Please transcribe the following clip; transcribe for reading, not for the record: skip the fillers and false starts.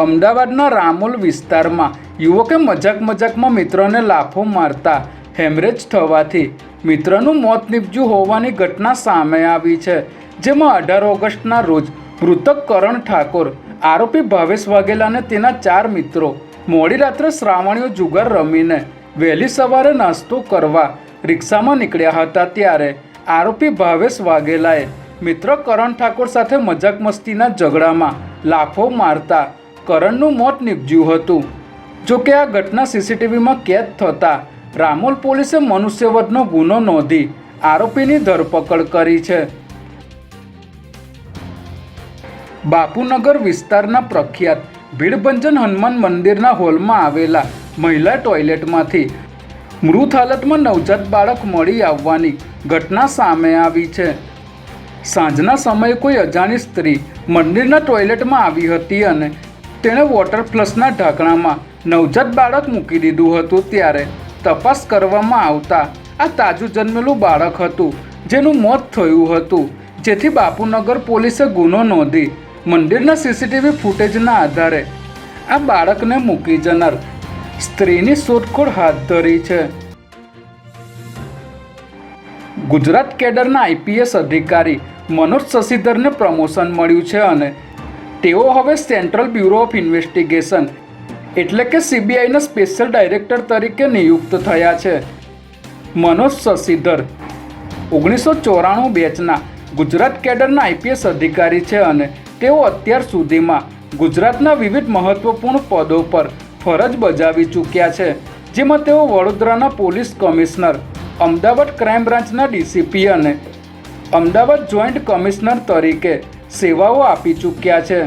અમદાવાદના રામોલ વિસ્તારમાં યુવકે મજાકમાં મિત્રોને લાફો મારતા હેમરેજ થવાથી મિત્રનું મોત નીપજ્યું હોવાની ઘટના સામે આવી છે, જેમાં 18 ઓગસ્ટના રોજ મૃતક કરણ ઠાકોર, આરોપી ભાવેશ વાઘેલા અને તેના 4 મિત્રો મોડી રાત્રે શ્રાવણીઓ જુગાર રમીને વહેલી સવારે નાસ્તો કરવા રિક્ષામાં નીકળ્યા હતા, ત્યારે આરોપી ભાવેશ વાઘેલાએ મિત્ર કરણ ઠાકોર સાથે મજાક મસ્તીના ઝઘડામાં લાફો મારતા કરણનું મોત નીપજ્યું હતું. જોકે આ ઘટના સીસીટીવીમાં કેદ થતાં રામોલ પોલીસે મનુષ્યવધનો ગુનો નોંધી આરોપીની ધરપકડ કરી છે. બાપુનગર વિસ્તારના પ્રખ્યાત ભીડભંજન હનુમાન મંદિરના હોલમાં આવેલા મહિલા ટોયલેટમાંથી મૃત હાલતમાં નવજાત બાળક મળી આવવાની ઘટના સામે આવી છે. સાંજના સમયે કોઈ અજાણી સ્ત્રી મંદિરના ટોયલેટમાં આવી હતી અને તેણે વોટર ફ્લશના ઢાંકણામાં નવજાત બાળક મૂકી દીધું હતું, ત્યારે તપાસ કરવામાં આવતા આ તાજું જન્મેલું બાળક હતું, જેનું મોત થયું હતું, જેથી બાપુનગર પોલીસે ગુનો નોંધી મંદિરના સીસીટીવી ફૂટેજના આધારે આ બાળકને મૂકી જનાર સ્ત્રીની શોધખોળ હાથ ધરી છે. ગુજરાત કેડરના આઈપીએસ અધિકારી મનોજ શશિધરને પ્રમોશન મળ્યું છે અને તેઓ હવે સેન્ટ્રલ બ્યુરો ઓફ ઇન્વેસ્ટિગેશન એટલે કે સીબીઆઈના સ્પેશિયલ ડાયરેક્ટર તરીકે નિયુક્ત થયા છે. મનોજ શશિધર 1994 બેચના ગુજરાત કેડરના આઈપીએસ અધિકારી છે અને તેઓ અત્યાર સુધીમાં ગુજરાતના વિવિધ મહત્વપૂર્ણ પદો પર ફરજ બજાવી ચૂક્યા છે, જેમાં તેઓ વડોદરાના પોલીસ કમિશનર, અમદાવાદ ક્રાઇમ બ્રાન્ચના ડીસીપી અને અમદાવાદ જોઈન્ટ કમિશનર તરીકે સેવાઓ આપી ચૂક્યા છે.